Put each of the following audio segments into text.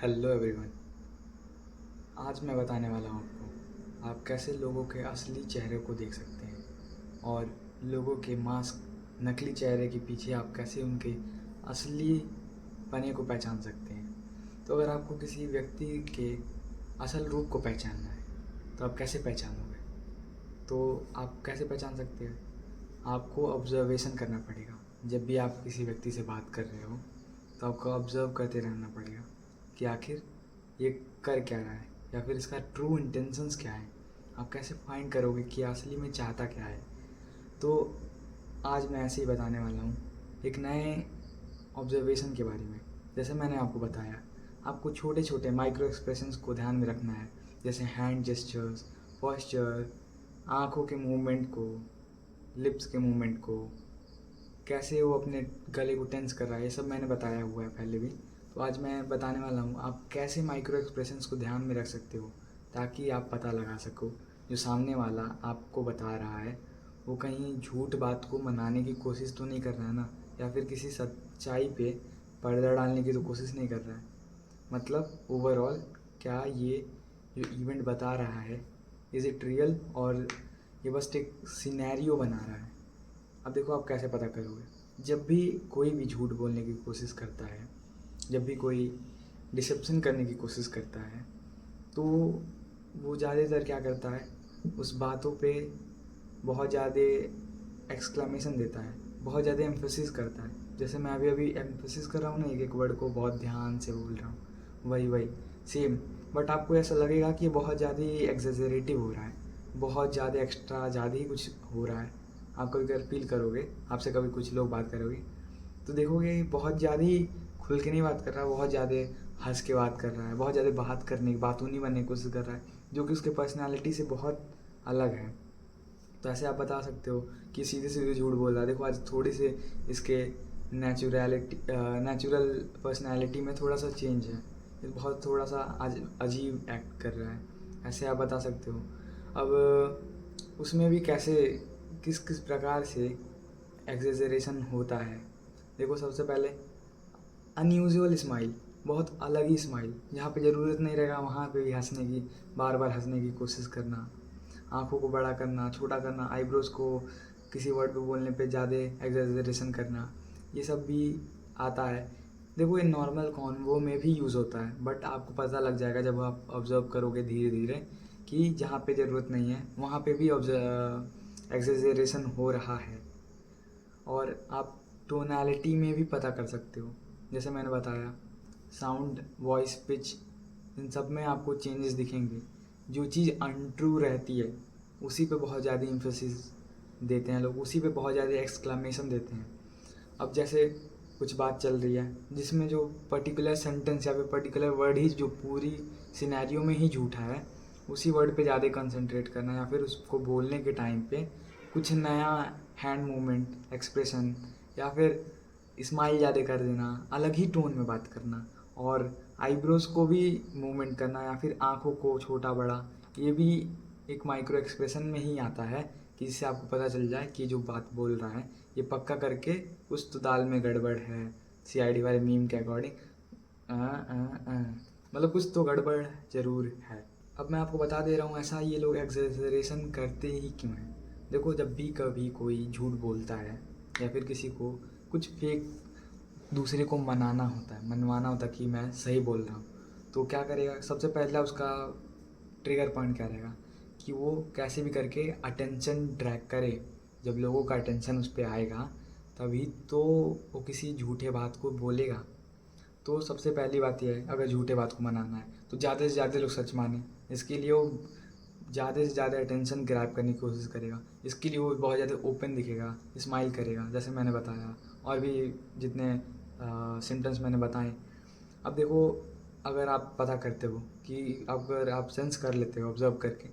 Hello everyone. आज मैं बताने वाला हूँ आपको आप कैसे लोगों के असली चेहरे को देख सकते हैं और लोगों के मास्क नकली चेहरे के पीछे आप कैसे उनके असली पने को पहचान सकते हैं। तो अगर आपको किसी व्यक्ति के असल रूप को पहचानना है तो आप कैसे पहचानोगे? तो आप कैसे पहचान सकते हैं? आपको ऑब्जर्वेशन करना पड़ेगा। जब भी आप किसी व्यक्ति से बात कर रहे हो तो आपको ऑब्ज़र्व करते रहना पड़ेगा कि आखिर ये कर क्या रहा है या फिर इसका ट्रू इंटेंशंस क्या है। आप कैसे फाइंड करोगे कि असली में चाहता क्या है? तो आज मैं ऐसे ही बताने वाला हूँ एक नए ऑब्जर्वेशन के बारे में। जैसे मैंने आपको बताया, आपको छोटे छोटे माइक्रो एक्सप्रेशंस को ध्यान में रखना है, जैसे हैंड जेस्चर्स, पॉस्चर, आँखों के मूवमेंट को, लिप्स के मूवमेंट को, कैसे वो अपने गले को टेंस कर रहा है। ये सब मैंने बताया हुआ है पहले भी। तो आज मैं बताने वाला हूँ आप कैसे माइक्रो एक्सप्रेशंस को ध्यान में रख सकते हो ताकि आप पता लगा सको जो सामने वाला आपको बता रहा है वो कहीं झूठ बात को मनाने की कोशिश तो नहीं कर रहा है ना, या फिर किसी सच्चाई पे पर्दा डालने की तो कोशिश नहीं कर रहा है। मतलब ओवरऑल क्या ये जो इवेंट बता रहा है इज़ इट रियल, और ये बस एक सिनेरियो बना रहा है। अब देखो आप कैसे पता करोगे। जब भी कोई भी झूठ बोलने की कोशिश करता है, जब भी कोई डिसेप्शन करने की कोशिश करता है, तो वो ज़्यादातर क्या करता है, उस बातों पे बहुत ज़्यादा एक्सक्लेमेशन देता है, बहुत ज़्यादा एम्फेसिस करता है। जैसे मैं अभी अभी एम्फेसिस कर रहा हूँ ना, एक एक वर्ड को बहुत ध्यान से बोल रहा हूँ, वही वही सेम। बट आपको ऐसा लगेगा कि ये बहुत ज़्यादा ही एग्जेजरेटिव हो रहा है, बहुत ज़्यादा एक्स्ट्रा ज़्यादा ही कुछ हो रहा है। आप कभी कभी फील करोगे, आपसे कभी कुछ लोग बात करोगे तो देखोगे बहुत ज़्यादा ही खुल के नहीं बात कर रहा है, बहुत ज़्यादा हंस के बात कर रहा है, बहुत ज़्यादा बात करने की बातूनी बनने की कोशिश कर रहा है, जो कि उसके पर्सनालिटी से बहुत अलग है। तो ऐसे आप बता सकते हो कि सीधे सीधे झूठ बोल रहा है। देखो आज थोड़ी से इसके नेचुरल पर्सनालिटी में थोड़ा सा चेंज है, ये बहुत थोड़ा सा आज अजीब एक्ट कर रहा है। ऐसे आप बता सकते हो। अब उसमें भी कैसे किस किस प्रकार से एग्जेजरेशन होता है। देखो सबसे पहले अनयूजुअल स्माइल, बहुत अलग ही स्माइल, जहाँ पे ज़रूरत नहीं रहेगा वहाँ पे भी हंसने की, बार बार हंसने की कोशिश करना, आँखों को बड़ा करना, छोटा करना, आईब्रोज़ को किसी वर्ड पे बोलने पे ज़्यादा एग्जेजरेशन करना, ये सब भी आता है। देखो ये नॉर्मल कॉन्वो में भी यूज़ होता है, बट आपको पता लग जाएगा जब आप ऑब्ज़र्व करोगे धीरे धीरे कि जहाँ पे ज़रूरत नहीं है वहाँ पे भी एग्जेजरेशन हो रहा है। और आप टोनैलिटी में भी पता कर सकते हो, जैसे मैंने बताया साउंड, वॉइस, पिच, इन सब में आपको चेंजेस दिखेंगे। जो चीज़ अनट्रू रहती है उसी पे बहुत ज़्यादा इम्फेसिस देते हैं लोग, उसी पे बहुत ज़्यादा एक्सक्लामेशन देते हैं। अब जैसे कुछ बात चल रही है जिसमें जो पर्टिकुलर सेंटेंस या फिर पर्टिकुलर वर्ड ही जो पूरी सिनेरियो में ही झूठा है, उसी वर्ड पे ज़्यादा कंसंट्रेट करना, या फिर उसको बोलने के टाइम पे कुछ नया हैंड मूवमेंट, एक्सप्रेशन, या फिर स्माइल ज़्यादा कर देना, अलग ही टोन में बात करना, और आईब्रोज़ को भी मूवमेंट करना या फिर आँखों को छोटा बड़ा, ये भी एक माइक्रो एक्सप्रेशन में ही आता है कि जिससे आपको पता चल जाए कि जो बात बोल रहा है ये पक्का करके कुछ तो दाल में गड़बड़ है, सीआईडी वाले मीम के अकॉर्डिंग। मतलब कुछ तो गड़बड़ ज़रूर है। अब मैं आपको बता दे रहा हूँ ऐसा ये लोग एग्जेजरेशन करते ही क्यों हैं। देखो जब भी कभी कोई झूठ बोलता है या फिर किसी को कुछ फेक दूसरे को मनाना होता है, मनवाना होता है कि मैं सही बोल रहा हूँ, तो क्या करेगा, सबसे पहला उसका ट्रिगर पॉइंट क्या रहेगा कि वो कैसे भी करके अटेंशन ड्रैग करे। जब लोगों का अटेंशन उस पर आएगा तभी तो वो किसी झूठे बात को बोलेगा। तो सबसे पहली बात यह है, अगर झूठे बात को मनाना है तो ज़्यादा से ज़्यादा लोग सच माने, इसके लिए वो ज़्यादा से ज़्यादा अटेंशन ग्रैब करने की कोशिश करेगा। इसके लिए वो बहुत ज़्यादा ओपन दिखेगा, स्माइल करेगा, जैसे मैंने बताया, और भी जितने सिम्टम्स मैंने बताए। अब देखो अगर आप पता करते हो कि अगर आप सेंस कर लेते हो ऑब्जर्व करके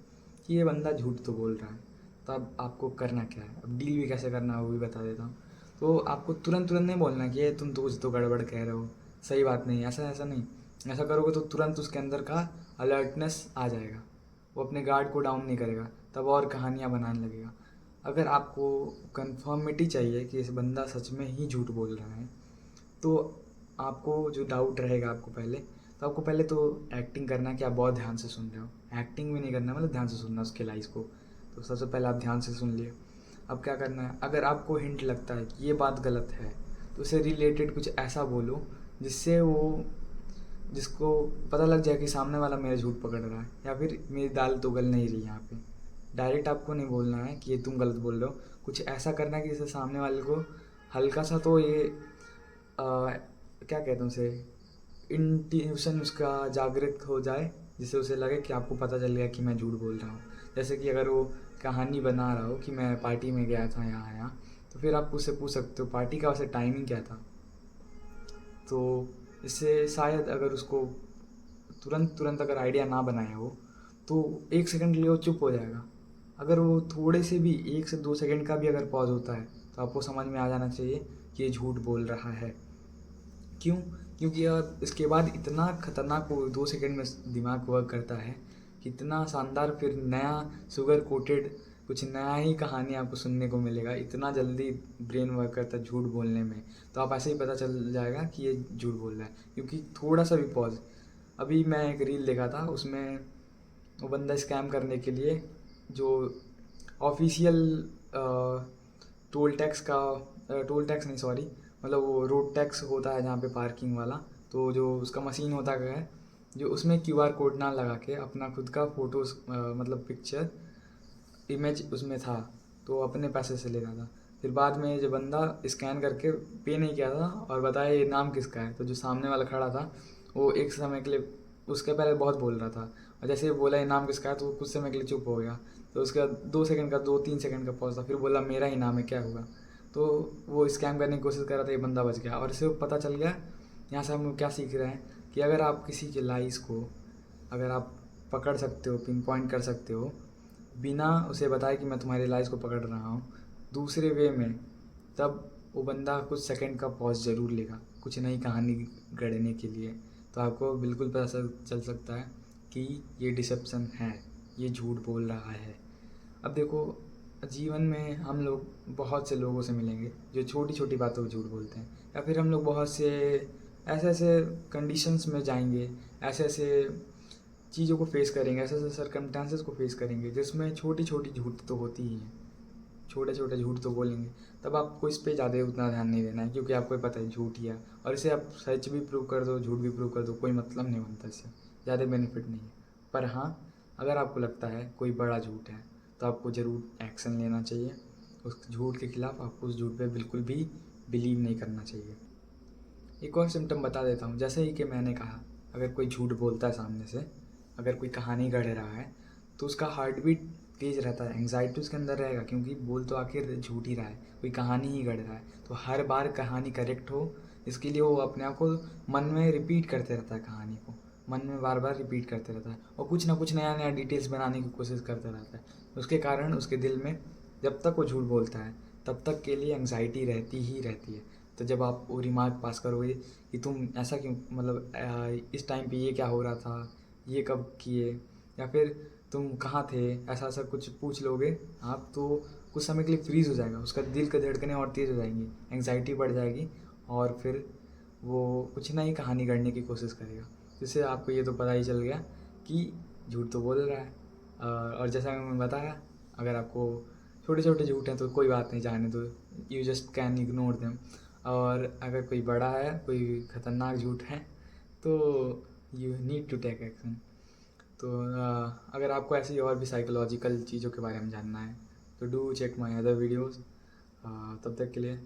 कि ये बंदा झूठ तो बोल रहा है, तो अब आपको करना क्या है, अब डील भी कैसे करना है वो भी बता देता हूँ। तो आपको तुरंत तुरंत नहीं बोलना कि ये तुम तो कुछ तो गड़बड़ कह रहे हो, सही बात नहीं, ऐसा ऐसा नहीं। ऐसा करोगे तो तुरंत उसके अंदर का अलर्टनेस आ जाएगा, वो अपने गार्ड को डाउन नहीं करेगा, तब और कहानियाँ बनाने लगेगा। अगर आपको कंफर्मिटी चाहिए कि इस बंदा सच में ही झूठ बोल रहा है, तो आपको जो डाउट रहेगा आपको पहले, तो आपको पहले तो एक्टिंग करना है कि आप बहुत ध्यान से सुन रहे हो। एक्टिंग भी नहीं करना, मतलब ध्यान से सुनना उसके लाइन्स को। तो सबसे पहले आप ध्यान से सुन लिए। अब क्या करना है, अगर आपको हिंट लगता है कि ये बात गलत है तो उससे रिलेटेड कुछ ऐसा बोलो जिससे वो जिसको पता लग जाए कि सामने वाला मेरा झूठ पकड़ रहा है या फिर मेरी दाल तो गल नहीं रही यहाँ पे। डायरेक्ट आपको नहीं बोलना है कि ये तुम गलत बोल रहे हो। कुछ ऐसा करना है कि जिससे सामने वाले को हल्का सा तो ये क्या कहते हैं उसे, इंट्यूशन उसका जागृत हो जाए, जिससे उसे लगे कि आपको पता चल गया कि मैं झूठ बोल रहा हूँ। जैसे कि अगर वो कहानी बना रहा हो कि मैं पार्टी में गया था यहाँ यहाँ, तो फिर आप उससे पूछ सकते हो पार्टी का वैसे टाइमिंग क्या था। तो इससे शायद अगर उसको तुरंत तुरंत अगर आइडिया ना बनाया हो तो 1 सेकंड के लिए वो चुप हो जाएगा। अगर वो थोड़े से भी 1 से 2 सेकंड का भी अगर पॉज होता है तो आपको समझ में आ जाना चाहिए कि ये झूठ बोल रहा है। क्यों? क्योंकि यार इसके बाद इतना खतरनाक वो 2 सेकंड में दिमाग वर्क करता है, कितना शानदार फिर नया शुगर कोटेड कुछ नया ही कहानी आपको सुनने को मिलेगा। इतना जल्दी ब्रेन वर्क करता है झूठ बोलने में। तो आप ऐसे ही पता चल जाएगा कि ये झूठ बोल रहा है, क्योंकि थोड़ा सा भी पॉज। अभी मैं एक रील देखा था, उसमें वो बंदा स्कैम करने के लिए जो ऑफिशियल टोल टैक्स का टोल टैक्स नहीं सॉरी, मतलब वो रोड टैक्स होता है जहाँ पे पार्किंग वाला, तो जो उसका मशीन होता है जो उसमें क्यूआर कोड ना लगा के अपना खुद का फ़ोटोज़ मतलब पिक्चर इमेज उसमें था, तो अपने पैसे से ले रहा था। फिर बाद में जो बंदा स्कैन करके पे नहीं किया था और बताया ये नाम किसका है, तो जो सामने वाला खड़ा था वो एक समय के लिए उसके पहले बहुत बोल रहा था, और जैसे ही बोला ये नाम किसका है तो वो कुछ समय के लिए चुप हो गया। तो उसके बाद 2 सेकंड का 2-3 सेकंड का पॉज था, फिर बोला मेरा ही नाम है क्या हुआ। तो वो स्कैम करने की कोशिश कर रहा था, ये बंदा बच गया। और इससे पता चल गया, यहाँ से हम लोग क्या सीख रहे हैं कि अगर आप किसी के लाइस को अगर आप पकड़ सकते हो, पिन पॉइंट कर सकते हो बिना उसे बताए कि मैं तुम्हारी लाइस को पकड़ रहा हूँ दूसरे वे में, तब वो बंदा कुछ सेकंड का पॉज ज़रूर लेगा कुछ नई कहानी गढ़ने के लिए। तो आपको बिल्कुल पता चल सकता है कि ये डिसेप्शन है, ये झूठ बोल रहा है। अब देखो, जीवन में हम लोग बहुत से लोगों से मिलेंगे जो छोटी छोटी बातों पर झूठ बोलते हैं, या फिर हम लोग बहुत से ऐसे ऐसे कंडीशंस में जाएंगे, ऐसे ऐसे चीज़ों को फेस करेंगे, ऐसे ऐसे सरकमस्टांसेस को फेस करेंगे जिसमें छोटी छोटी झूठ तो होती ही हैं, छोटे छोटे झूठ तो बोलेंगे। तब आपको इस पे ज़्यादा उतना ध्यान नहीं देना है, क्योंकि आपको पता है झूठ ही है, और इसे आप सच भी प्रूव कर दो झूठ भी प्रूव कर दो, कोई मतलब नहीं बनता, इससे ज़्यादा बेनिफिट नहीं है। पर हाँ, अगर आपको लगता है कोई बड़ा झूठ है तो आपको ज़रूर एक्शन लेना चाहिए। उस झूठ के खिलाफ आपको उस झूठ पे बिल्कुल भी बिलीव नहीं करना चाहिए। एक और सिम्टम बता देता हूँ, जैसे ही कि मैंने कहा, अगर कोई झूठ बोलता है सामने से, अगर कोई कहानी गढ़ रहा है तो उसका हार्ट बीट तेज़ रहता है, एंग्जाइटी उसके अंदर रहेगा, क्योंकि बोल तो आखिर झूठ ही रहा है, कोई कहानी ही गढ़ रहा है। तो हर बार कहानी करेक्ट हो इसके लिए वो अपने आप को मन में रिपीट करते रहता है, कहानी को मन में बार बार रिपीट करते रहता है, और कुछ ना कुछ नया नया डिटेल्स बनाने की कोशिश करता रहता है। उसके कारण उसके दिल में जब तक वो झूठ बोलता है तब तक के लिए एंग्जाइटी रहती ही रहती है। तो जब आप वो रिमार्क पास करोगे कि तुम ऐसा क्यों, मतलब इस टाइम पे ये क्या हो रहा था, ये कब किए, या फिर तुम कहाँ थे, ऐसा ऐसा कुछ पूछ लोगे आप, तो कुछ समय के लिए फ्रीज़ हो जाएगा, उसका दिल का धड़कनें और तेज़ हो जाएंगी, एंग्जाइटी बढ़ जाएगी, और फिर वो कुछ नई कहानी गढ़ने की कोशिश करेगा, जिससे आपको ये तो पता ही चल गया कि झूठ तो बोल रहा है। और जैसा मैंने बताया, अगर आपको छोटे छोटे झूठ हैं तो कोई बात नहीं, जाने दो, you just can ignore them. और अगर कोई बड़ा है, कोई ख़तरनाक झूठ है, तो you need to take action. तो अगर आपको ऐसी और भी साइकोलॉजिकल चीज़ों के बारे में जानना है तो do check my other videos. तब तक के लिए